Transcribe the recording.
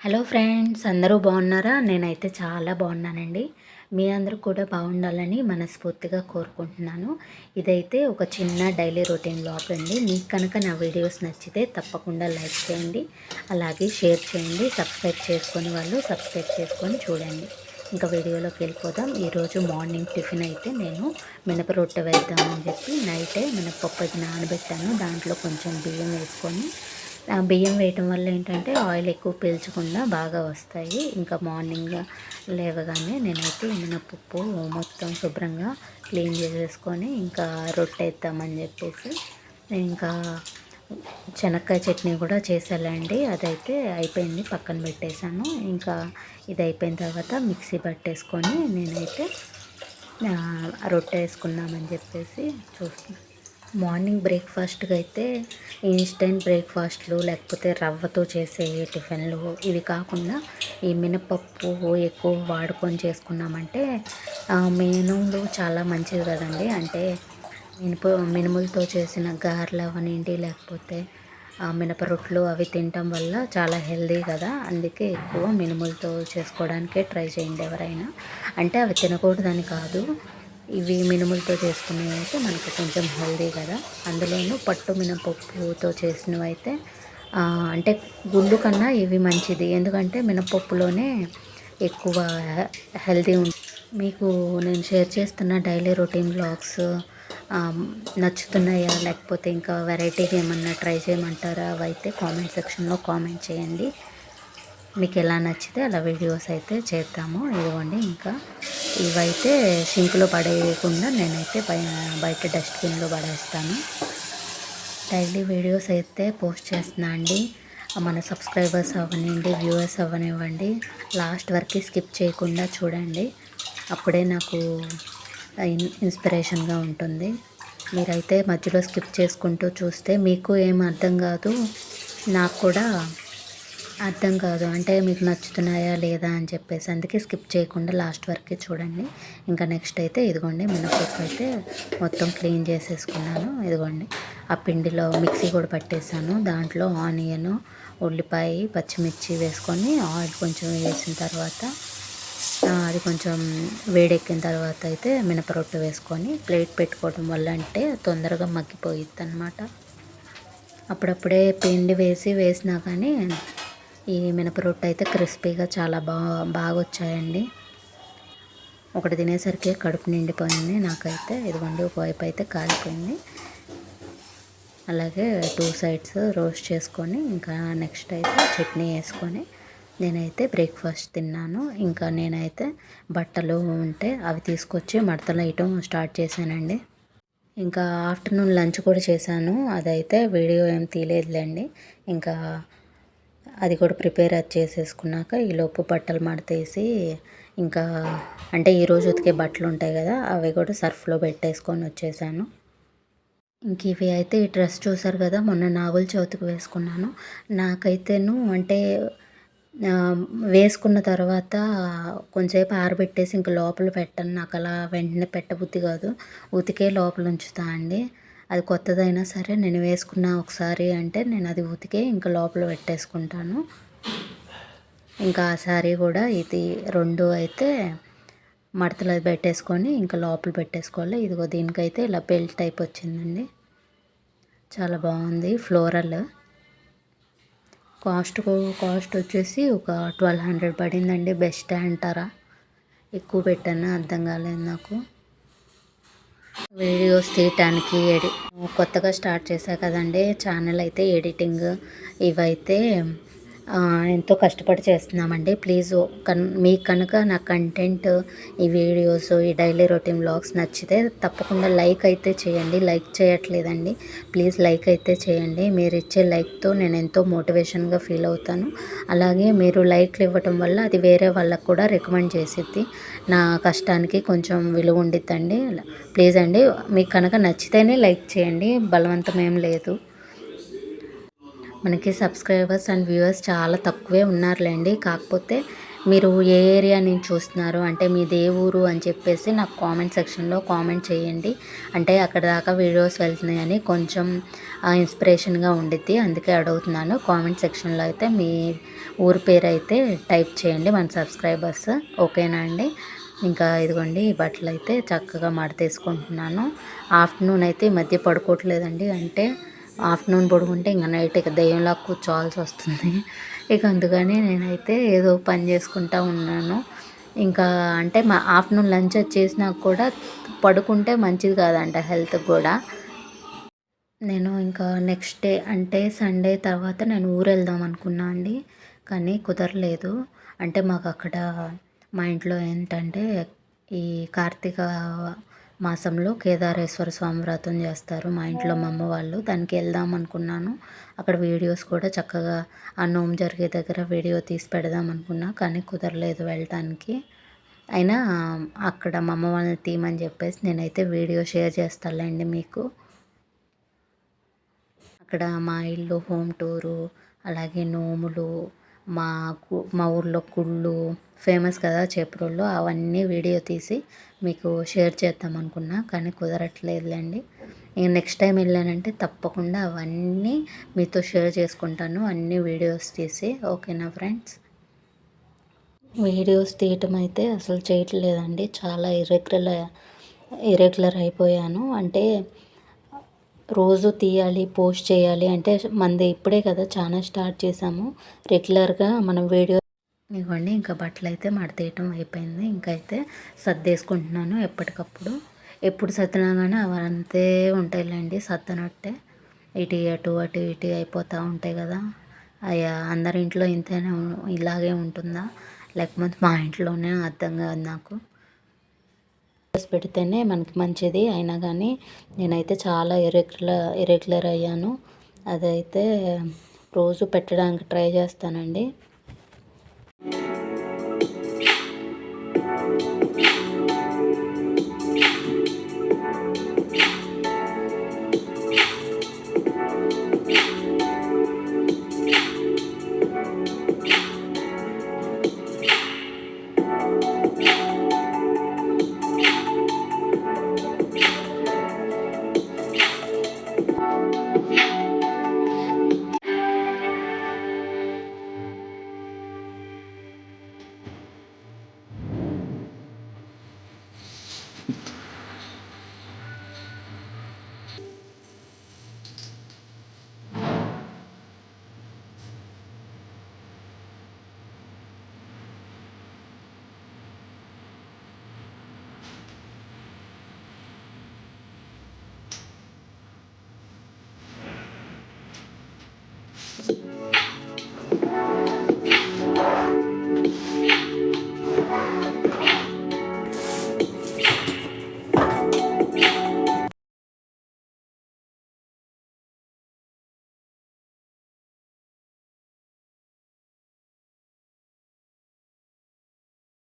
Hello friends, అందరూ బాగున్నారా? నేనైతే చాలా బాగున్నానండి. మీ అందరూ కూడా బాగుండాలని మనస్ఫూర్తిగా కోరుకుంటున్నాను. ఇదైతే ఒక చిన్న డైలీ రొటీన్ వ్లాగ్ అండి. మీకు కనుక నా వీడియోస్ నచ్చితే తప్పకుండా లైక్ చేయండి, అలాగే షేర్ చేయండి. సబ్స్క్రైబ్ చేసుకొని వాళ్ళు సబ్స్క్రైబ్ చేసుకొని చూడండి. ఇంకా వీడియోలోకి వెళ్ళిపోదాం. ఈరోజు మార్నింగ్ టిఫిన్ అయితే నేను మినప రొట్టె వేద్దామని చెప్పి నైటే మినపప్పు అది నానబెట్టాను. దాంట్లో కొంచెం బియ్యం వేసుకొని బియ్యం వేయటం వల్ల ఏంటంటే ఆయిల్ ఎక్కువ పీల్చకుండా బాగా వస్తాయి. ఇంకా మార్నింగ్ లేవగానే నేనైతే మినపప్పు మొత్తం శుభ్రంగా క్లీన్ చేసేసుకొని ఇంకా రొట్టె వేద్దామని చెప్పేసి ఇంకా శనక్కాయ చట్నీ కూడా చేసాలండి. అదైతే అయిపోయింది, పక్కన పెట్టేశాను. ఇంకా ఇది అయిపోయిన తర్వాత మిక్సీ పట్టేసుకొని నేనైతే రొట్టె వేసుకుందామని చెప్పేసి చూస్తున్నాను. మార్నింగ్ బ్రేక్ఫాస్ట్కి అయితే ఇన్స్టెంట్ బ్రేక్ఫాస్ట్లు లేకపోతే రవ్వతో చేసే టిఫిన్లు ఇవి కాకుండా ఈ మినపప్పు ఎక్కువ వాడుకొని చేసుకున్నామంటే మినుములు చాలా మంచిది కదండి. అంటే మినుములతో చేసిన గారెలు అవనండి, లేకపోతే మినప రొట్టెలు అవి తినటం వల్ల చాలా హెల్దీ కదా. అందుకే ఎక్కువ మినుములతో చేసుకోవడానికే ట్రై చేయండి ఎవరైనా. అంటే అవి తినకూడదని కాదు, ఇవి మినుములతో చేసుకునేవి అయితే మనకు కొంచెం హెల్దీ కదా. అందులోనూ పట్టు మినపప్పుతో చేసినవి అయితే అంటే గుళ్ళు కన్నా ఇవి మంచిది. ఎందుకంటే మినపప్పులోనే ఎక్కువ హెల్దీ ఉంటుంది. మీకు నేను షేర్ చేస్తున్న డైలీ రొటీన్ వ్లాగ్స్ నచ్చుతున్నాయా, లేకపోతే ఇంకా వెరైటీగా ఏమన్నా ట్రై చేయమంటారా? అవైతే కామెంట్ సెక్షన్లో కామెంట్ చేయండి. మీకు ఎలా నచ్చితే అలా వీడియోస్ అయితే చేద్దాము. ఇదిగోండి, ఇంకా ఇవైతే సింక్లో పడేయకుండా నేనైతే బయట డస్ట్బిన్లో పడేస్తాను. డైలీ వీడియోస్ అయితే పోస్ట్ చేస్తున్నా అండి. మన సబ్స్క్రైబర్స్ అవ్వనివ్వండి, వ్యూవర్స్ అవ్వనివ్వండి, లాస్ట్ వరకు స్కిప్ చేయకుండా చూడండి. అప్పుడే నాకు ఇన్స్పిరేషన్గా ఉంటుంది. మీరైతే మధ్యలో స్కిప్ చేసుకుంటూ చూస్తే మీకు ఏం అర్థం కాదు, నాకు కూడా అర్థం కాదు. అంటే మీకు నచ్చుతున్నాయా లేదా అని చెప్పేసి అందుకే స్కిప్ చేయకుండా లాస్ట్ వరకు చూడండి. ఇంకా నెక్స్ట్ అయితే ఇదిగోండి, మినపప్పు అయితే మొత్తం క్లీన్ చేసేసుకున్నాను. ఇదిగోండి, ఆ పిండిలో మిక్సీ కూడా పట్టేసాను. దాంట్లో ఆనియన్, ఉల్లిపాయ, పచ్చిమిర్చి వేసుకొని ఆయిల్ కొంచెం వేసిన తర్వాత అది కొంచెం వేడెక్కిన తర్వాత అయితే మినపరొట్టె వేసుకొని ప్లేట్ పెట్టుకోవడం వల్ల అంటే తొందరగా మగ్గిపోయిద్ది అనమాట. అప్పుడప్పుడే పిండి వేసినా కానీ ఈ మినపరొట్టె అయితే క్రిస్పీగా చాలా బాగా వచ్చాయండి. ఒకటి తినేసరికి కడుపు నిండిపోయింది నాకైతే. ఇదిగోండి, ఒకవైపు అయితే కాలిపోయింది. అలాగే 2 సైడ్స్ రోస్ట్ చేసుకొని ఇంకా నెక్స్ట్ అయితే చట్నీ వేసుకొని నేనైతే బ్రేక్ఫాస్ట్ తిన్నాను. ఇంకా నేనైతే బట్టలు ఉంటే అవి తీసుకొచ్చి మడతలు వేయటం స్టార్ట్ చేశానండి. ఇంకా ఆఫ్టర్నూన్ లంచ్ కూడా చేశాను. అదైతే వీడియో ఏం తీయలేదులేండి. ఇంకా అది కూడా ప్రిపేర్ చేసేసుకున్నాక ఈలోపు బట్టలు మడతేసి ఇంకా అంటే ఈరోజు ఉతికే బట్టలు ఉంటాయి కదా, అవి కూడా సర్ఫ్లో పెట్టేసుకొని వచ్చేసాను. ఇంక ఇవి అయితే ఈ డ్రెస్ చూసారు కదా, మొన్న నాగుల చవితికి వేసుకున్నాను. నాకైతేను అంటే వేసుకున్న తర్వాత కొంచెంసేపు ఆరబెట్టేసి ఇంక లోపల పెట్టను. నాకు అలా వెంటనే పెట్టబుద్ధి కాదు, ఉతికే లోపల ఉంచుతా అండి. అది కొత్తదైనా సరే నేను వేసుకున్న ఒకసారి అంటే నేను అది ఉతికే ఇంకా లోపల పెట్టేసుకుంటాను. ఇంకా ఆ శారీ కూడా ఇది 2 అయితే మడతలు పెట్టేసుకొని ఇంకా లోపల పెట్టేసుకోవాలి. ఇదిగో దీనికైతే ఇలా బెల్ట్ టైప్ వచ్చిందండి, చాలా బాగుంది. ఫ్లోరల్ కాస్ట్ వచ్చేసి ఒక 1200 పడిందండి. బెస్ట్ అంటారా, ఎక్కువ పెట్టాను అర్థం కాలేదు నాకు. వీడియోస్ తీయటానికి కొత్తగా స్టార్ట్ చేశా కదండి ఛానల్ అయితే, ఎడిటింగ్ ఇవైతే ఎంతో కష్టపడి చేస్తున్నామండి. ప్లీజ్ మీకు కనుక నా కంటెంట్, ఈ వీడియోస్, ఈ డైలీ రొటీన్ వ్లాగ్స్ నచ్చితే తప్పకుండా లైక్ అయితే చేయండి. లైక్ చేయట్లేదండి, ప్లీజ్ లైక్ అయితే చేయండి. మీరు ఇచ్చే లైక్తో నేను ఎంతో మోటివేషన్గా ఫీల్ అవుతాను. అలాగే మీరు లైక్లు ఇవ్వటం వల్ల అది వేరే వాళ్ళకు కూడా రికమెండ్ చేసిద్ది. నా కష్టానికి కొంచెం విలువ ఉండిద్దండి. ప్లీజ్ అండి, మీకు కనుక నచ్చితేనే లైక్ చేయండి, బలవంతం ఏం లేదు. మనకి సబ్స్క్రైబర్స్ అండ్ వ్యూవర్స్ చాలా తక్కువే ఉన్నారులేండి. కాకపోతే మీరు ఏ ఏరియా నుంచి చూస్తున్నారు, అంటే మీది ఏ ఊరు అని చెప్పేసి నాకు కామెంట్ సెక్షన్లో కామెంట్ చేయండి. అంటే అక్కడ దాకా వీడియోస్ వెళ్తున్నాయని కొంచెం ఇన్స్పిరేషన్గా ఉండిద్ది, అందుకే అడుగుతున్నాను. కామెంట్ సెక్షన్లో అయితే మీ ఊరి పేరు అయితే టైప్ చేయండి మన సబ్స్క్రైబర్స్. ఓకేనా అండి? ఇంకా ఇదిగోండి ఈ బట్టలు అయితే చక్కగా మడతేసుకుంటున్నాను. ఆఫ్టర్నూన్ అయితే ఈ మధ్య పడుకోవట్లేదండి. అంటే ఆఫ్టర్నూన్ పడుకుంటే ఇంకా నైట్ ఇక దెయ్యంలా కూర్చోవాల్సి వస్తుంది. ఇక అందుకని నేనైతే ఏదో పని చేసుకుంటా ఉన్నాను. ఇంకా అంటే మా ఆఫ్టర్నూన్ లంచ్ చేసినా కూడా పడుకుంటే మంచిది కాదంట హెల్త్కి కూడా. నేను ఇంకా నెక్స్ట్ డే అంటే సండే తర్వాత నేను ఊరు వెళ్దాం అనుకున్నా అండి, కానీ కుదరలేదు. అంటే మాకు అక్కడ మా ఇంట్లో ఏంటంటే ఈ కార్తీక మాసంలో కేదారేశ్వర స్వామి వ్రతం చేస్తారు మా ఇంట్లో మా అమ్మ వాళ్ళు. దానికి వెళ్దాం అనుకున్నాను. అక్కడ వీడియోస్ కూడా చక్కగా ఆ నోము జరిగే దగ్గర వీడియో తీసి పెడదాం అనుకున్నా, కానీ కుదరలేదు వెళ్ళటానికి. అయినా అక్కడ మా అమ్మ వాళ్ళని తీయమని చెప్పేసి నేనైతే వీడియో షేర్ చేస్తానులేండి మీకు. అక్కడ మా ఇల్లు హోమ్ టూరు, అలాగే నోములు, మా ఊర్లో గుళ్ళు ఫేమస్ కదా చేపురోళ్ళు, అవన్నీ వీడియో తీసి మీకు షేర్ చేద్దాం అనుకున్నా, కానీ కుదరట్లేదులేండి. నేను నెక్స్ట్ టైం వెళ్ళానంటే తప్పకుండా అవన్నీ మీతో షేర్ చేసుకుంటాను, అన్ని వీడియోస్ తీసి. ఓకేనా ఫ్రెండ్స్? వీడియోస్ తీయటం అయితే అసలు చేయట్లేదండి, చాలా ఇరెగ్యులర్ అయిపోయాను. అంటే రోజు తీయాలి, పోస్ట్ చేయాలి అంటే మంది ఇప్పుడే కదా ఛానల్ స్టార్ట్ చేసాము. రెగ్యులర్గా మనం వీడియో ఇవ్వండి. ఇంకా బట్టలు అయితే మడతేయటం అయిపోయింది. ఇంకైతే సర్దేసుకుంటున్నాను ఎప్పటికప్పుడు. ఎప్పుడు సర్దినా కానీ అవి అంతే ఉంటాయిలేండి, సర్దనట్టే ఇటు అటు అటు ఇటు అయిపోతూ ఉంటాయి కదా. అయ్యా అందరి ఇంట్లో ఇంతేనే ఇలాగే ఉంటుందా, లేకపోతే మా ఇంట్లోనే అర్థం కాదు నాకు. పెడితేనే మనకి మంచిది. అయినా కానీ నేనైతే చాలా ఇరెగ్యులర్ అయ్యాను. అదైతే రోజు పెట్టడానికి ట్రై చేస్తానండి.